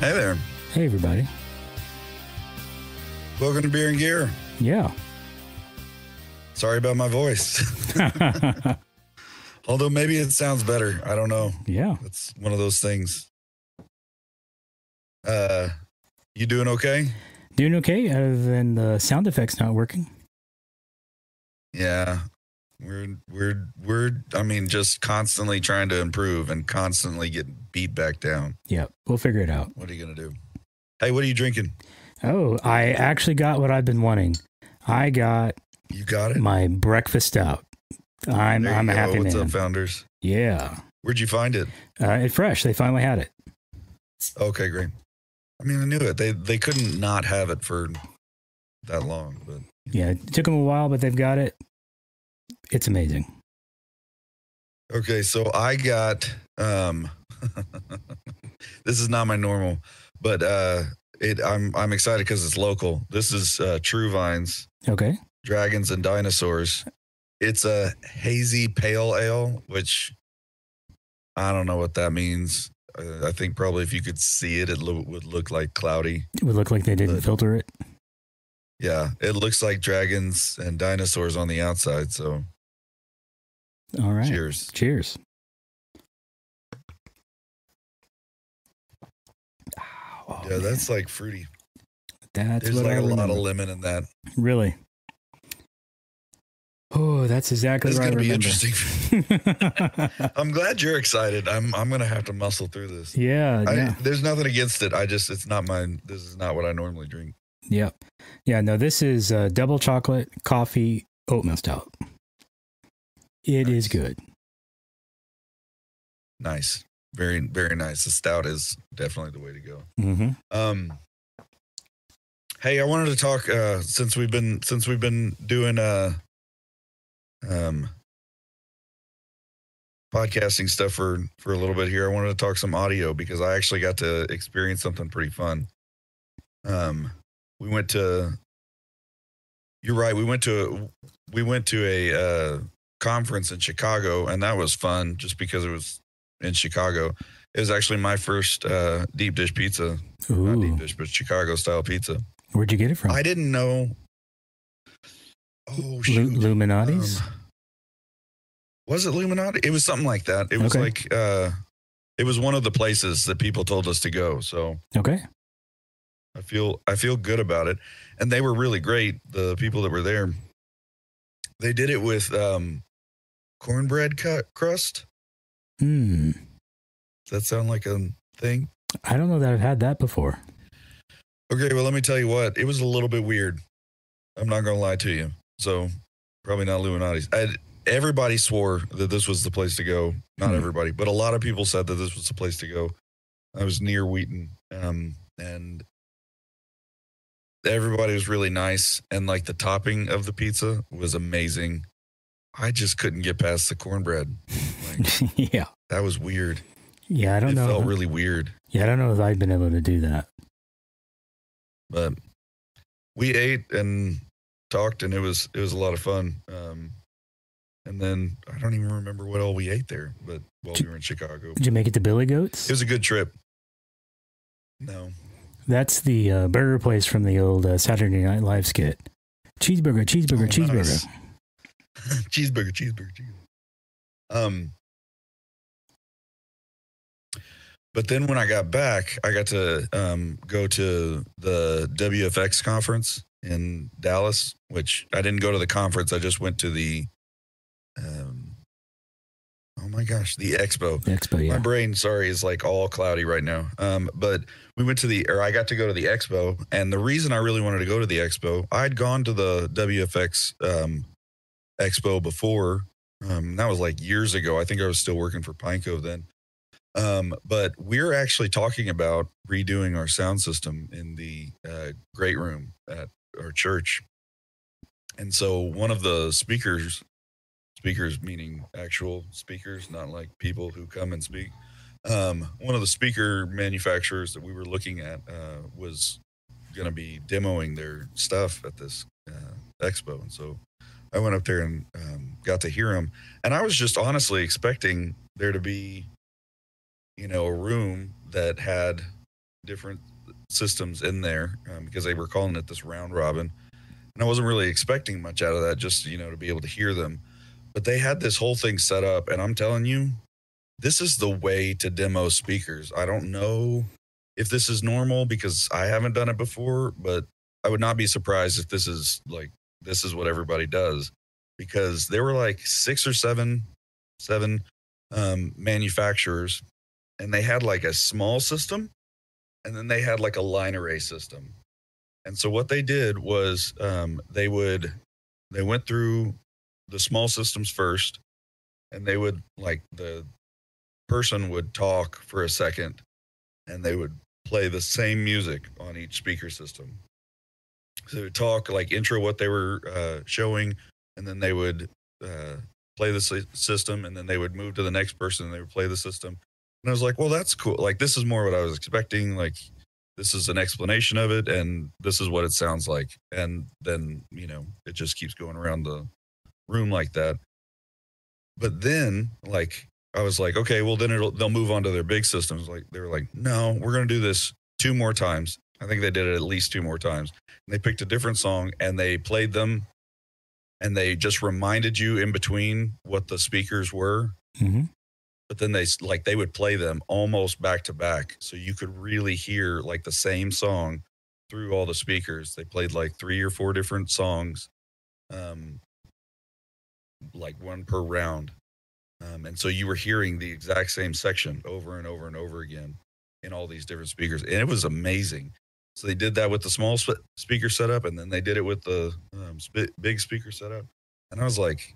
Hey there. Hey, everybody. Welcome to Beer and Gear. Yeah. Sorry about my voice. Although maybe it sounds better. I don't know. Yeah. It's one of those things. You doing okay? Doing okay, other than the sound effects not working. Yeah. We're I mean, just constantly trying to improve and constantly get beat back down. Yeah, we'll figure it out. What are you going to do? Hey, what are you drinking? Oh, I actually got what I've been wanting. I got You got it? my breakfast stout. I'm a happy What's man. up, founders? Yeah. Where'd you find it? It's fresh. They finally had it. Okay, great. I mean, I knew it. They couldn't not have it for that long, but Yeah, it took them a while, but they've got it. It's amazing. okay, so I got this is not my normal, but I'm excited because it's local. This is True Vines, Okay. Dragons and Dinosaurs. It's a hazy pale ale, which I don't know what that means. I think probably if you could see it, would look like cloudy. It would look like they didn't filter it. Yeah, it looks like dragons and dinosaurs on the outside. So, All right. cheers. Cheers. Oh, Yeah, that's like fruity. That's There's what like I a lot remember. of lemon in that. Really? Oh, that's exactly It's what I gonna be remember. interesting. I'm glad you're excited. I'm gonna have to muscle through this. Yeah. There's nothing against it. It's not mine. This is not what I normally drink. Yep. Yeah, no, this is double chocolate coffee oatmeal stout. It is good. Nice. Very, very nice. The stout is definitely the way to go. Mm-hmm. Hey, I wanted to talk since we've been doing podcasting stuff for a little bit here. I wanted to talk some audio because I actually got to experience something pretty fun. We went to. You're right. We went to a conference in Chicago, and that was fun just because it was in Chicago. It was actually my first deep dish pizza. Not deep Ooh. dish, but Chicago style pizza. Where'd you get it from? I didn't know. Oh, shoot. Illuminati's? Was it Illuminati? It was something like that. It was Okay. like it was one of the places that people told us to go. So Okay. I feel good about it. And they were really great. The people that were there. They did it with cornbread crust. Hmm. Does that sound like a thing? I don't know that I've had that before. Okay, well, let me tell you what. It was a little bit weird. I'm not going to lie to you. So probably not Illuminati's. Everybody swore that this was the place to go. Not everybody, but a lot of people said that this was the place to go. I was near Wheaton, and everybody was really nice. And like the topping of the pizza was amazing. I just couldn't get past the cornbread. Like, Yeah. that was weird. Yeah, I don't know. It felt really weird. Yeah, I don't know if I've been able to do that. But we ate and talked, and it was a lot of fun. And then I don't even remember what all we ate there, but while we were in Chicago, Did you make it to Billy Goat's? it was a good trip. No, That's the burger place from the old Saturday Night Live skit. Cheeseburger. Nice. cheeseburger. But then when I got back, I got to go to the WFX conference in Dallas, which I didn't go to the conference. I just went to the, oh my gosh, the expo. The expo, yeah. My brain, sorry, is like all cloudy right now. But I got to go to the expo. And the reason I really wanted to go to the expo, I'd gone to the WFX expo before. That was like years ago. I think I was still working for Pine Cove then. But we're actually talking about redoing our sound system in the great room at our church. And so one of the speakers meaning actual speakers, not like people who come and speak. One of the speaker manufacturers that we were looking at was going to be demoing their stuff at this expo. And so I went up there and got to hear him. And I was just honestly expecting there to be, a room that had different systems in there because they were calling it this round robin. And I wasn't really expecting much out of that, just, to be able to hear them. But they had this whole thing set up, and I'm telling you, this is the way to demo speakers. I don't know if this is normal because I haven't done it before, but I would not be surprised if this is what everybody does, because there were like six or seven manufacturers, and they had like a small system, and then they had like a line array system. And so what they did was they went through the small systems first, and they would, like, the person would talk for a second, and they would play the same music on each speaker system. So they would talk, like, intro what they were showing, and then they would play the system, and then they would move to the next person, and they would play the system. And I was like, well, that's cool. Like, this is more what I was expecting. Like, this is an explanation of it, and this is what it sounds like. And then, it just keeps going around the room like that. But then, like, I was like, okay, well, then they'll move on to their big systems. Like, they were like, no, we're going to do this 2 more times. I think they did it at least 2 more times. And they picked a different song, and they played them, and they just reminded you in between what the speakers were. Mm-hmm. But then they would play them almost back to back, so you could really hear, like, the same song through all the speakers. They played like 3 or 4 different songs, like one per round. And so you were hearing the exact same section over and over and over again in all these different speakers. And it was amazing. So they did that with the small speaker setup, and then they did it with the big speaker setup. And I was like,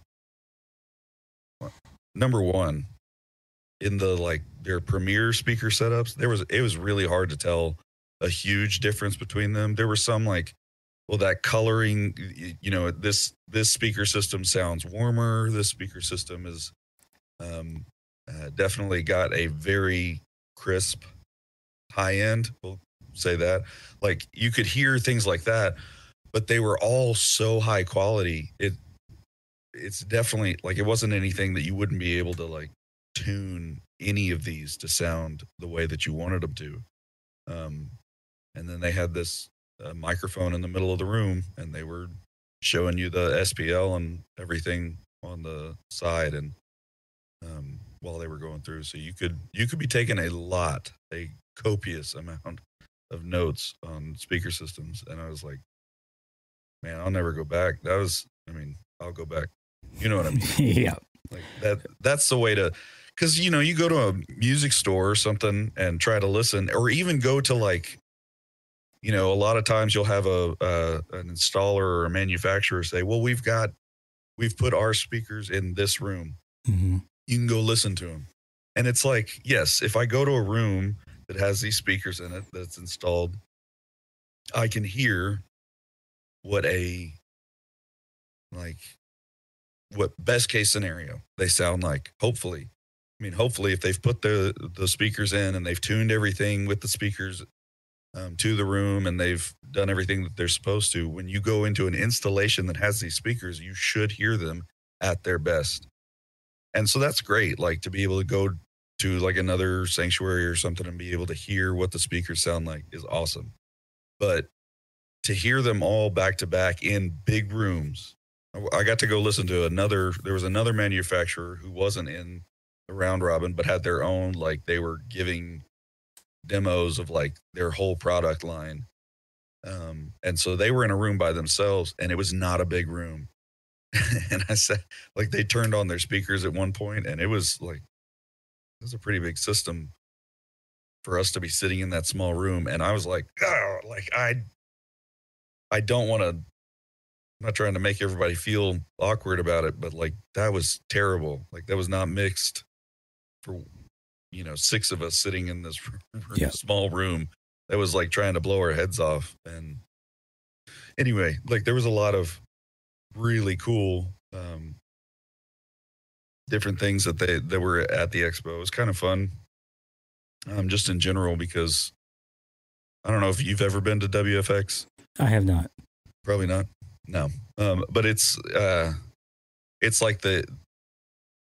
number one, in the, like, their premier speaker setups, it was really hard to tell a huge difference between them. There were some, like, well, that coloring, this speaker system sounds warmer. This speaker system is definitely got a very crisp high end. We'll say that. Like, you could hear things like that, but they were all so high quality. It's definitely, like, it wasn't anything that you wouldn't be able to, like, tune any of these to sound the way that you wanted them to. And then they had this microphone in the middle of the room, and they were showing you the SPL and everything on the side, and while they were going through, so you could be taking a copious amount of notes on speaker systems. And I was like, man, I'll never go back. I'll go back. You know what I mean? Yeah. Like, that's the way to, because, you go to a music store or something and try to listen, or even go to, like, a lot of times you'll have an installer or a manufacturer say, well, we've put our speakers in this room. Mm-hmm. You can go listen to them. And it's like, yes, if I go to a room that has these speakers in it that's installed, I can hear what best case scenario they sound like. Hopefully if they've put the speakers in and they've tuned everything with the speakers to the room, and they've done everything that they're supposed to, when you go into an installation that has these speakers, you should hear them at their best. And so that's great, like, to be able to go to, like, another sanctuary or something and be able to hear what the speakers sound like is awesome. But to hear them all back to back in big rooms, I got to go listen to there was another manufacturer who wasn't in the round robin, but had their own, like, they were giving demos of, like, their whole product line. And so they were in a room by themselves, and it was not a big room. And I said, like, they turned on their speakers at one point, and it was a pretty big system for us to be sitting in that small room. And I was like, oh, like, I don't want to, I'm not trying to make everybody feel awkward about it, but, like, that was terrible. Like, that was not mixed for, 6 of us sitting in this small room. That was like trying to blow our heads off. And anyway, like, there was a lot of really cool different things that were at the expo. It was kind of fun, just in general, because I don't know if you've ever been to WFX. I have not. Probably not. No. But it's like the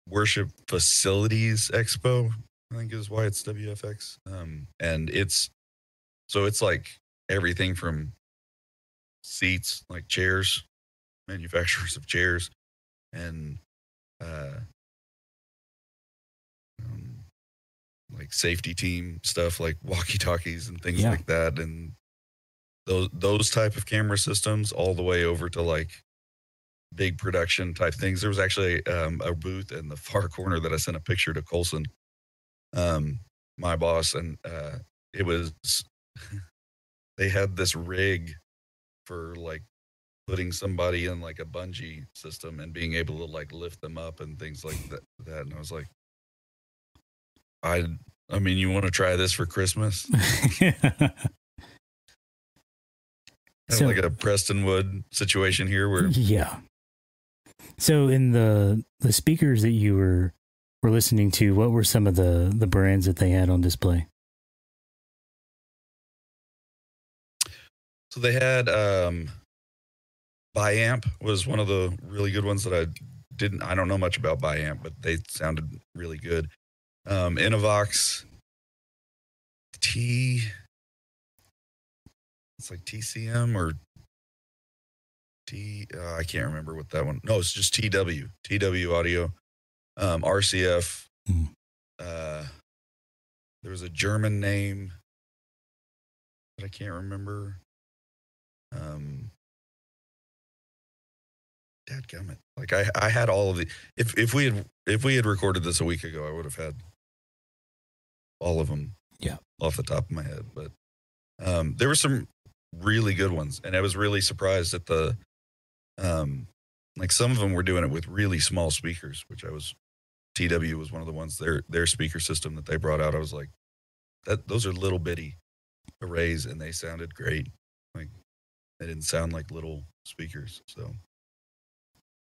Worship Facilities Expo, I think is why it's WFX. And it's So it's like everything from seats, like chairs, manufacturers of chairs, and uh, um, like safety team stuff, like walkie talkies and things like that, and those type of camera systems, all the way over to like big production type things. There was actually a booth in the far corner that I sent a picture to Colson, my boss, and it was they had this rig for like putting somebody in like a bungee system and being able to like lift them up and things like that. And I was like, I mean, you want to try this for Christmas? So, like a Prestonwood situation here where So in the speakers that you were listening to, what were some of the brands that they had on display? So they had Biamp was one of the really good ones that I don't know much about Biamp, but they sounded really good. Innovox it's like TCM or I can't remember what that one. No, it's just TW audio. RCF. There was a German name that I can't remember. Dadgummit. Like I had all of the if we had recorded this a week ago, I would have had all of them off the top of my head. But there were some really good ones, and I was really surprised at the like some of them were doing it with really small speakers, which TW was one of the ones, their speaker system that they brought out. I was like, those are little bitty arrays, and they sounded great. Like they didn't sound like little speakers. So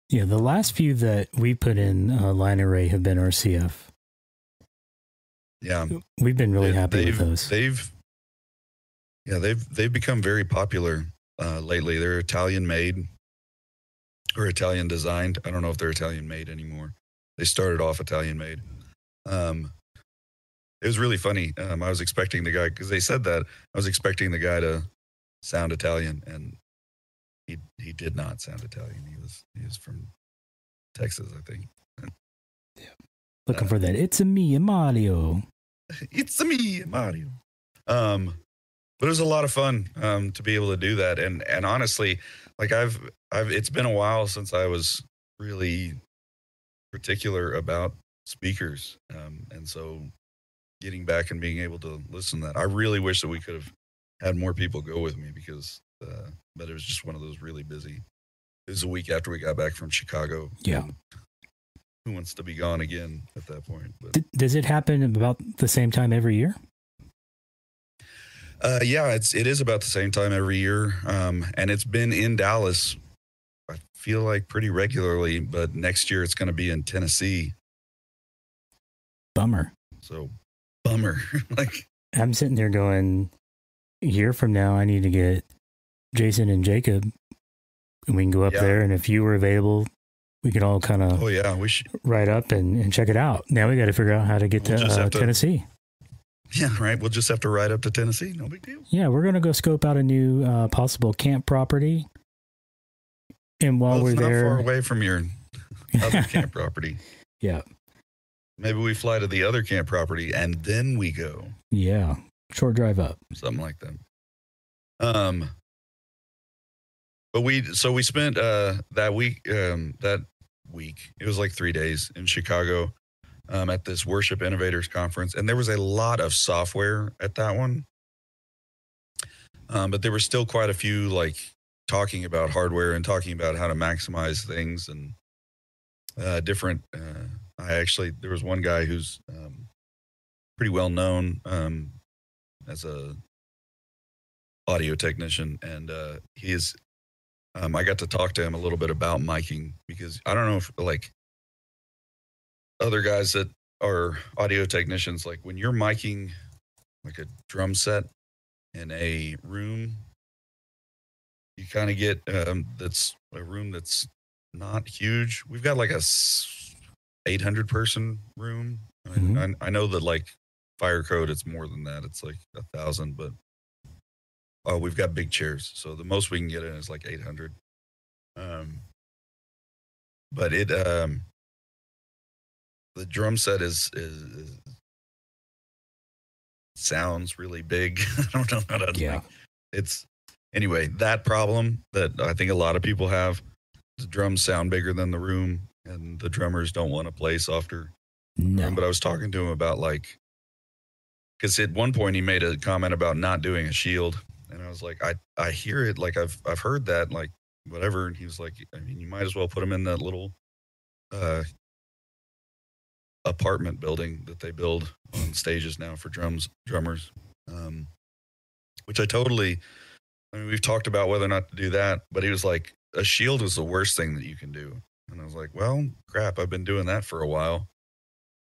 yeah, the last few that we put in line array have been RCF. Yeah, we've been really happy with those. They've become very popular lately. They're Italian made or Italian designed. I don't know if they're Italian made anymore. They started off Italian made. It was really funny. I was expecting the guy, because they said that, I was expecting the guy to sound Italian, and he did not sound Italian. He was from Texas, I think. Yeah. Looking for that. It's a me, Mario. It's a me, Mario. But it was a lot of fun to be able to do that. And honestly, like it's been a while since I was really particular about speakers. And so getting back and being able to listen to that, I really wish that we could have had more people go with me, because but it was just one of those really busy. It was a week after we got back from Chicago. Yeah. Who wants to be gone again at that point? But does it happen about the same time every year? Yeah, it is about the same time every year. And it's been in Dallas, I feel like, pretty regularly, but next year it's going to be in Tennessee. Bummer. So, bummer. Like, I'm sitting there going, a year from now, I need to get Jason and Jacob, and we can go up there. And if you were available, we could all kind of we should ride up and check it out. Now we got to figure out how to get to Tennessee. Yeah, right. We'll just have to ride up to Tennessee. No big deal. Yeah, we're going to go scope out a new possible camp property. And while we're there, not far away from your other camp property. Yeah. Maybe we fly to the other camp property and then we go. Yeah. Short drive up. Something like that. But we spent that week, it was like 3 days in Chicago. At this Worship Innovators Conference, and there was a lot of software at that one, but there were still quite a few like talking about hardware and talking about how to maximize things and different. There was one guy who's pretty well known as a audio technician, and I got to talk to him a little bit about miking, because I don't know if like other guys that are audio technicians, like when you're miking like a drum set in a room, you kind of get that's a room that's not huge. We've got like a 800 person room. I know that like Fire Code, it's more than that. It's like 1,000, but we've got big chairs, so the most we can get in is like 800. Um, but the drum set is sounds really big. I don't know how to like. It's anyway that problem that I think a lot of people have. The drums sound bigger than the room, and the drummers don't want to play softer. No. But I was talking to him about like, because at one point he made a comment about not doing a shield, and I was like, I hear it, like I've heard that, like whatever. And he was like, I mean, you might as well put them in that little apartment building that they build on stages now for drummers. Which I mean, we've talked about whether or not to do that, but he was like, a shield is the worst thing that you can do. And I was like, well, crap, I've been doing that for a while.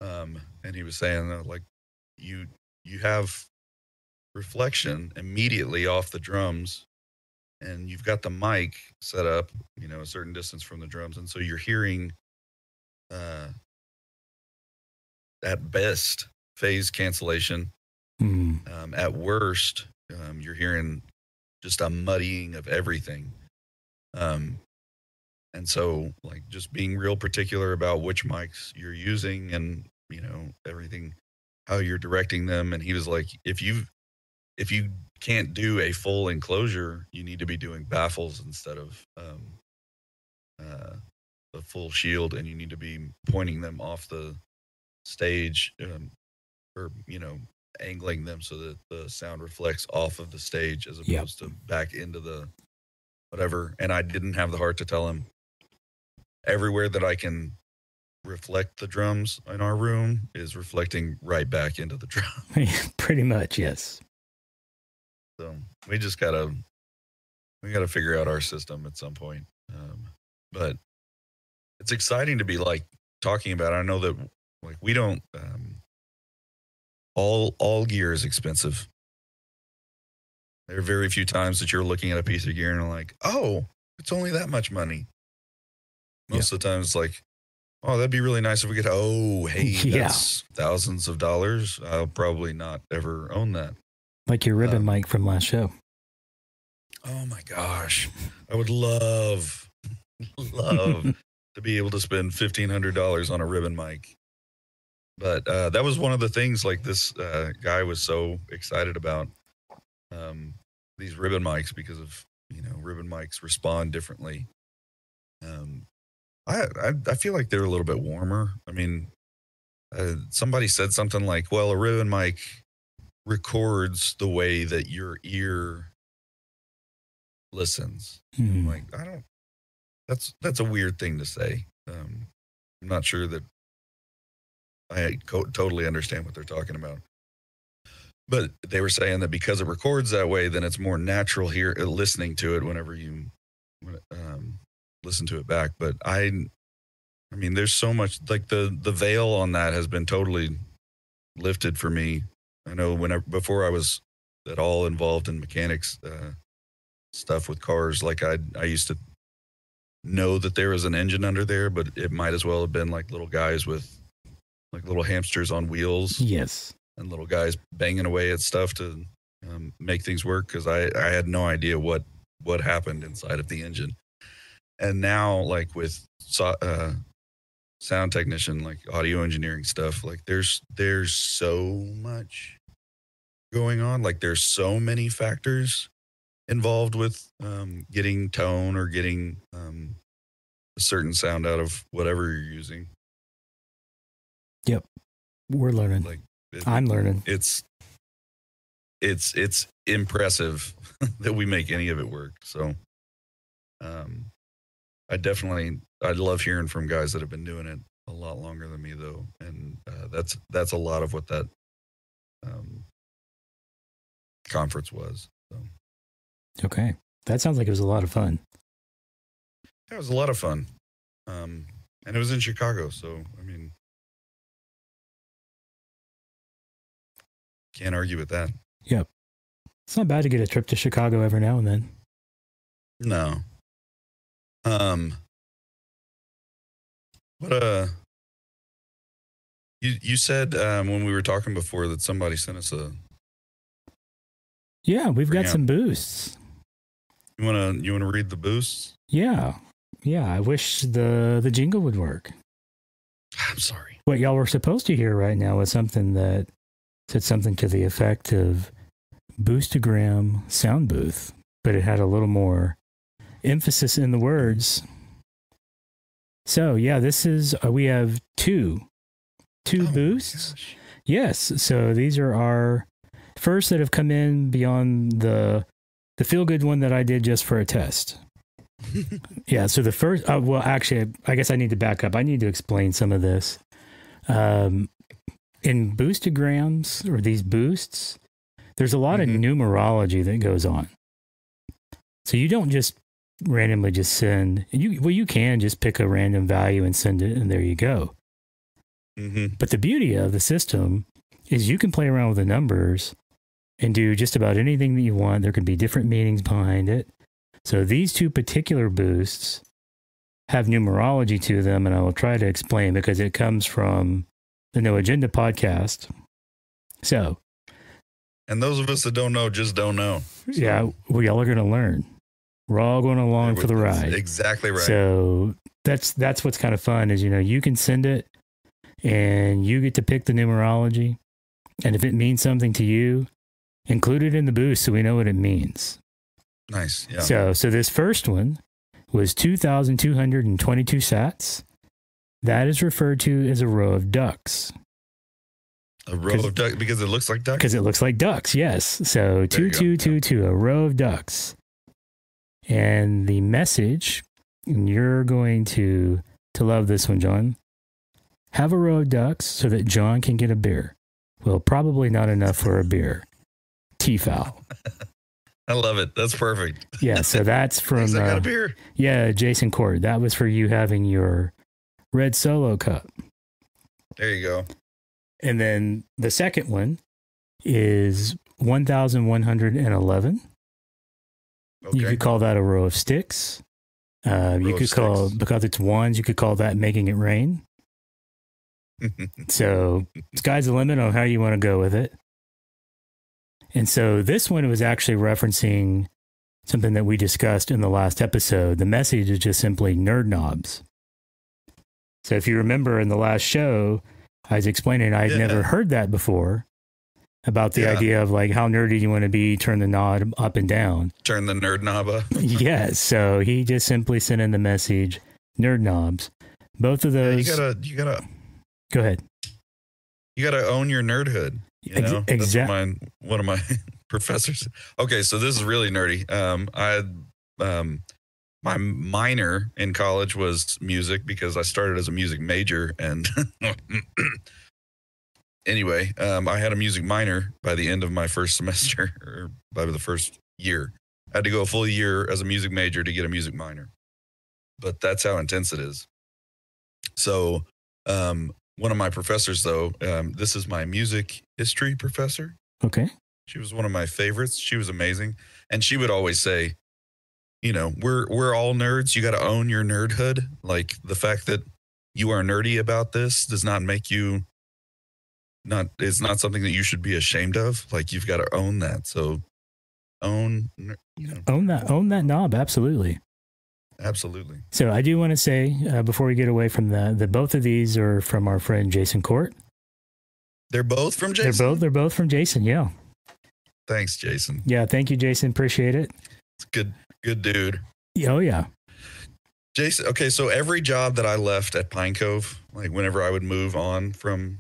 And he was saying that like you have reflection immediately off the drums, and you've got the mic set up, you know, a certain distance from the drums. And so you're hearing at best phase cancellation. At worst, you're hearing just a muddying of everything. And so like just being real particular about which mics you're using and, you know, everything, how you're directing them. And he was like, if you can't do a full enclosure, you need to be doing baffles instead of a full shield, and you need to be pointing them off the stage, or, you know, angling them so that the sound reflects off of the stage as opposed to back into the whatever. And I didn't have the heart to tell him everywhere that I can reflect the drums in our room is reflecting right back into the drum. Pretty much, yes. So we just gotta figure out our system at some point. But it's exciting to be like talking about it. I know that like we don't all gear is expensive. There are very few times that you're looking at a piece of gear and like, oh, it's only that much money. Most of the time it's like, oh, that'd be really nice if we could, oh, hey, that's thousands of dollars. I'll probably not ever own that. Like your ribbon mic from last show. Oh my gosh. I would love to be able to spend $1,500 on a ribbon mic. But that was one of the things like this guy was so excited about these ribbon mics because of, you know, ribbon mics respond differently. I feel like they're a little bit warmer. I mean, somebody said something like, well, a ribbon mic records the way that your ear listens. I'm like, that's a weird thing to say. I'm not sure that I totally understand what they're talking about. But they were saying that because it records that way, then it's more natural here listening to it whenever you listen to it back. But I mean, there's so much like the veil on that has been totally lifted for me. I know before I was at all involved in mechanics stuff with cars, like I used to know that there was an engine under there, but it might as well have been like little guys with like little hamsters on wheels. Yes. And little guys banging away at stuff to make things work, because I had no idea what happened inside of the engine. And now, like with sound technician, like audio engineering stuff, like there's so much going on. Like there's so many factors involved with getting tone or getting a certain sound out of whatever you're using. Yep, we're learning. Like I'm learning. It's impressive that we make any of it work. So I love hearing from guys that have been doing it a lot longer than me, though, and that's a lot of what that conference was. So. Okay, that sounds like it was a lot of fun. It was a lot of fun, and it was in Chicago, so I mean, can't argue with that. Yep, it's not bad to get a trip to Chicago every now and then. No. You said when we were talking before that somebody sent us Yeah, we've got Preamp. some boosts. You wanna read the boosts? Yeah. Yeah, I wish the jingle would work. I'm sorry. What y'all were supposed to hear right now was something that said something to the effect of Boostagram sound booth, but it had a little more emphasis in the words. So yeah, this is we have two boosts. Yes, so these are our first that have come in beyond the feel good one that I did just for a test. Yeah, so the first, well, actually, I guess I need to back up. I need to explain some of this. In Boostagrams, or these boosts, there's a lot of numerology that goes on. So you don't just randomly just send, you can just pick a random value and send it, and there you go. But the beauty of the system is you can play around with the numbers and do just about anything that you want. There could be different meanings behind it. So these two particular boosts have numerology to them, and I will try to explain because it comes from the No Agenda podcast. So, and those of us that don't know just don't know. So. Yeah, we all are going to learn. We're all going along for the ride. Exactly right. So that's what's kind of fun is, you can send it and you get to pick the numerology. And if it means something to you, include it in the boost so we know what it means. Nice. Yeah. So this first one was 2,222 sats. That is referred to as a row of ducks. A row of ducks because it looks like ducks? Because it looks like ducks, yes. So 2222, a row of ducks. And the message, and you're going to love this one, John. Have a row of ducks so that John can get a beer. Well, probably not enough for a beer. T-foul. I love it. That's perfect. Yeah, so that's from I got a beer. Yeah, Jason Court. That was for you having your red Solo cup. There you go. And then the second one is 1,111. Okay. You could call that a row of sticks. You could call, because it's ones, you could call that making it rain. So sky's the limit on how you want to go with it. And so this one was actually referencing something that we discussed in the last episode. The message is just simply nerd knobs. So if you remember in the last show, I was explaining I had never heard that before about the idea of like how nerdy you want to be, turn the knob up and down. Turn the nerd knob up. Yes. So he just simply sent in the message, nerd knobs. Both of those. You gotta go ahead. You gotta own your nerdhood. Exactly. One of my professors. Okay, so this is really nerdy. I had my minor in college was music because I started as a music major, and anyway, I had a music minor by the end of my first semester, or by the first year. I had to go a full year as a music major to get a music minor, but that's how intense it is. So, one of my professors, though, this is my music history professor. Okay. She was one of my favorites. She was amazing. And she would always say, we're all nerds. You got to own your nerdhood. Like the fact that you are nerdy about this does not make you it's not something that you should be ashamed of. Like you've got to own that. So own that knob. Absolutely. Absolutely. So I do want to say before we get away from that both of these are from our friend Jason Court. They're both from Jason? They're both from Jason. Yeah. Thanks, Jason. Yeah. Thank you, Jason. Appreciate it. It's good dude. Oh yeah. Jason. Okay. So every job that I left at Pine Cove, like whenever I would move on from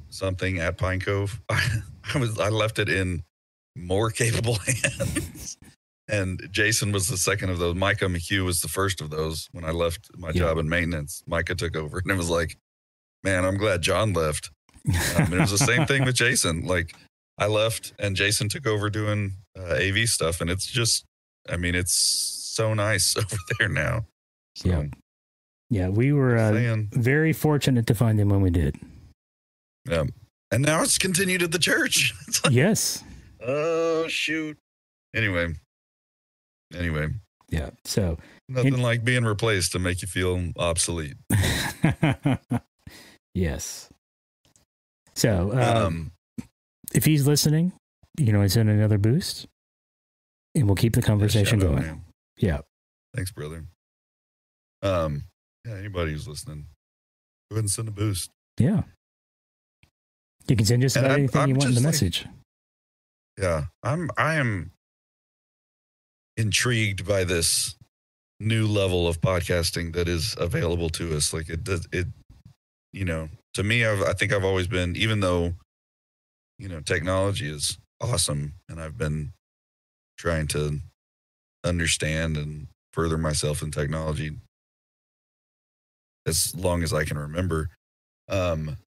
something at Pine Cove, I left it in more capable hands. And Jason was the second of those. Micah McHugh was the first of those. When I left my job in maintenance, Micah took over, and it was like, man, I'm glad John left. It was the same thing with Jason. Like I left and Jason took over doing AV stuff. And it's just, it's so nice over there now. So, yeah. Yeah. We were very fortunate to find him when we did. Yeah. And now it's continued at the church. It's like, yes. Oh, shoot. Anyway. Yeah. So nothing like being replaced to make you feel obsolete. Yes. So if he's listening, send another boost, and we'll keep the conversation shout out, going. man. Yeah. Thanks, brother. Yeah, anybody who's listening, go ahead and send a boost. Yeah. You can send just about anything you want in the message. Yeah, I am intrigued by this new level of podcasting that is available to us. Like to me, I think I've always been, even though, technology is awesome and I've been trying to understand and further myself in technology as long as I can remember. The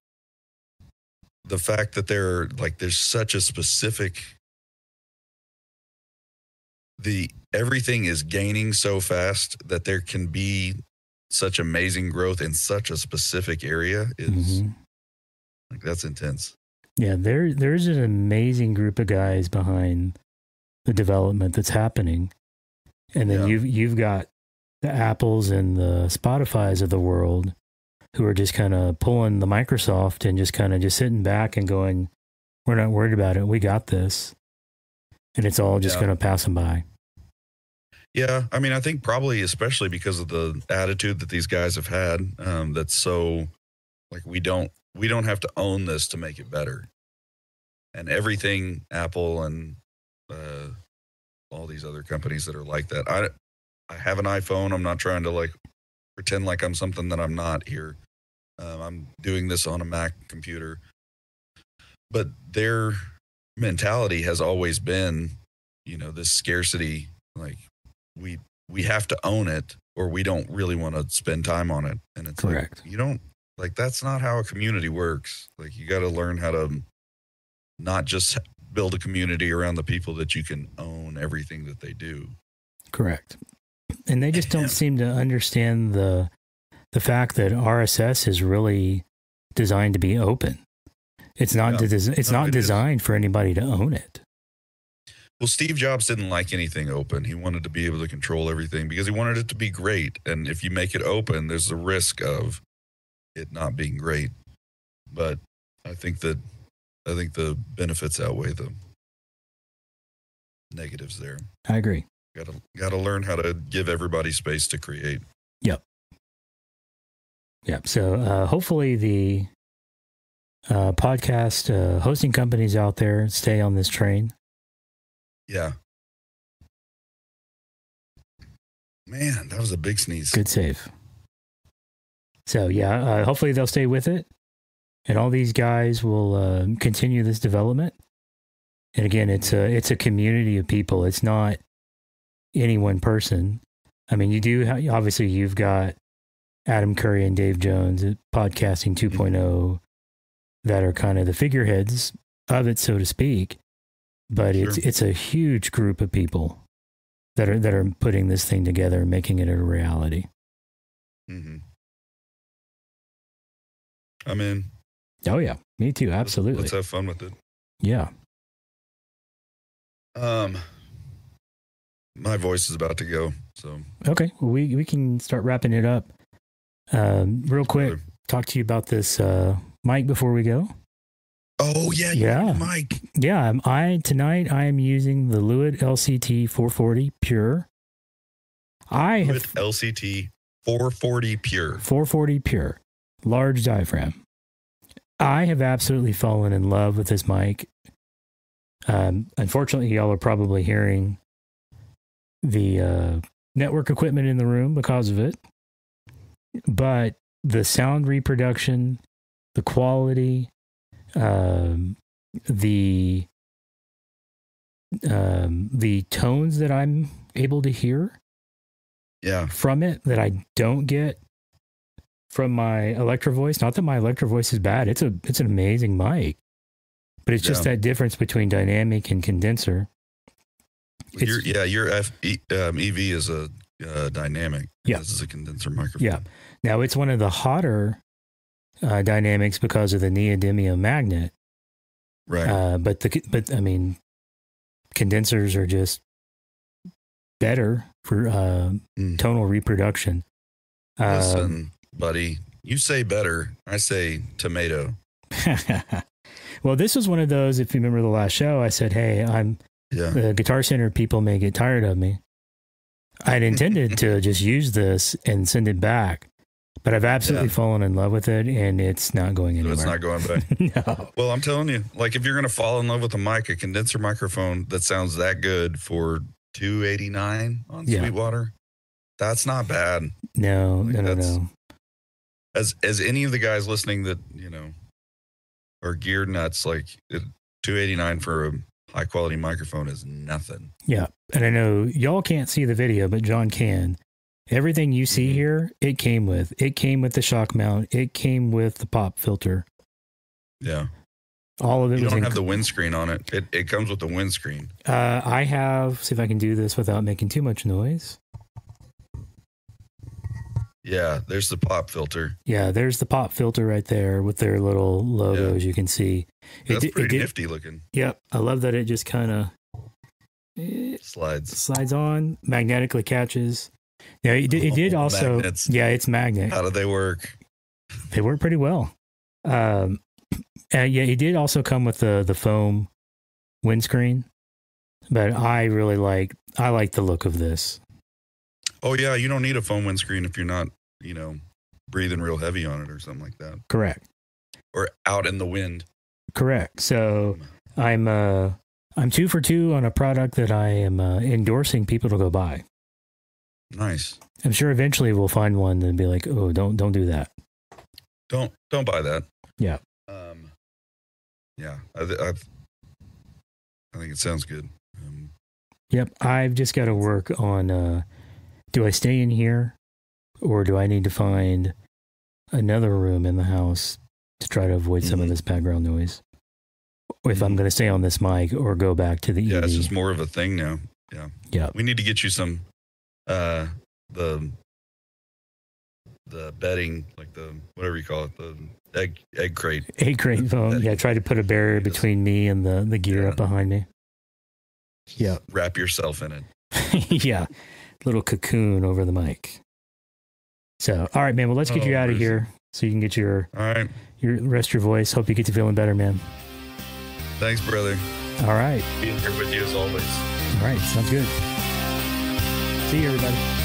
fact that there's such a specific, everything is gaining so fast that there can be such amazing growth in such a specific area is like, that's intense. Yeah, there's an amazing group of guys behind the development that's happening. And then you've got the Apples and the Spotifys of the world who are just kind of pulling the Microsoft and just kind of just sitting back and going, we're not worried about it. We got this. And it's all just going to pass them by. Yeah. I mean, I think probably especially because of the attitude that these guys have had, that's so like, we don't have to own this to make it better. And everything Apple and all these other companies that are like that. I have an iPhone. I'm not trying to like pretend like I'm something that I'm not here. I'm doing this on a Mac computer. But their mentality has always been, this scarcity, like we have to own it or we don't really want to spend time on it. And it's correct. Like, you don't, like, that's not how a community works. Like, you got to learn how to not just build a community around the people that you can own everything that they do. Correct. And they just don't seem to understand the fact that RSS is really designed to be open. It's not designed for anybody to own it. Well, Steve Jobs didn't like anything open. He wanted to be able to control everything because he wanted it to be great. And if you make it open, there's the risk of it not being great. But I think the benefits outweigh the negatives there. I agree. Got to learn how to give everybody space to create. Yep. So hopefully the podcast hosting companies out there stay on this train. Yeah. Man, that was a big sneeze. Good save. So hopefully they'll stay with it, and all these guys will continue this development. And again, it's a community of people. It's not any one person. I mean, obviously you've got Adam Curry and Dave Jones at Podcasting 2.0 that are kind of the figureheads of it, so to speak. But sure. it's a huge group of people that are putting this thing together and making it a reality. Mm-hmm. I'm in. Oh yeah, me too. Absolutely. Let's have fun with it. Yeah. My voice is about to go. So okay, well, we can start wrapping it up. Real quick, talk to you about this mic before we go. Oh yeah, mic. Yeah, tonight I am using the Lewitt LCT 440 Pure. Lewitt LCT 440 Pure. 440 Pure, large diaphragm. I have absolutely fallen in love with this mic. Unfortunately, y'all are probably hearing the network equipment in the room because of it. But the sound reproduction, the quality, the tones that I'm able to hear from it that I don't get from my Electro Voice. Not that my Electro Voice is bad. It's an amazing mic. But it's just that difference between dynamic and condenser. Your EV is a dynamic. Yeah. This is a condenser microphone. Yeah. Now it's one of the hotter dynamics because of the neodymium magnet. Right. But I mean, condensers are just better for tonal reproduction. Listen, buddy, you say better. I say tomato. Well, this was one of those, if you remember the last show, I said, hey, the Guitar Center people may get tired of me. I'd intended to just use this and send it back, but I've absolutely fallen in love with it, and it's not going anywhere. It's not going back. No. Well, I'm telling you, like, if you're going to fall in love with a condenser microphone that sounds that good for $289 on Sweetwater, that's not bad. No, no. As any of the guys listening that, you know, are geared nuts, like $289 for a high quality microphone is nothing. Yeah. And I know y'all can't see the video, but John can. Everything you see here, it came with the shock mount. It came with the pop filter. Yeah. All of it. You don't have the windscreen on it. It comes with the windscreen. I have, see if I can do this without making too much noise. Yeah, there's the pop filter. Yeah, there's the pop filter right there with their little logo, as you can see. That's pretty nifty looking. Yep. I love that it just kind of slides on, magnetically catches. Yeah, it did also. Magnets. Yeah, it's magnet. How do they work? They work pretty well. And yeah, it did also come with the foam windscreen, but I like the look of this. Oh yeah, you don't need a foam windscreen if you're not, you know, breathing real heavy on it or something like that. Correct. Or out in the wind. Correct. So I'm 2 for 2 on a product that I am endorsing people to go buy. Nice. I'm sure eventually we'll find one and be like, oh, don't do that. Don't buy that. Yeah. Yeah. I think it sounds good. Yep. I've just got to work on. Do I stay in here, or do I need to find another room in the house to try to avoid some of this background noise? Or if I'm going to stay on this mic or go back to the EV. It's just more of a thing now. Yeah. Yeah. We need to get you some the bedding, like the whatever you call it, the egg crate. Egg crate foam. Yeah. Try to put a barrier between me and the gear up behind me. Yeah. Wrap yourself in it. Yeah. Little cocoon over the mic. So, all right, man. Well, let's get you out of here so you can get your rest your voice. Hope you get to feeling better, man. Thanks, brother. All right. Being here with you as always. All right. Sounds good. See you, everybody.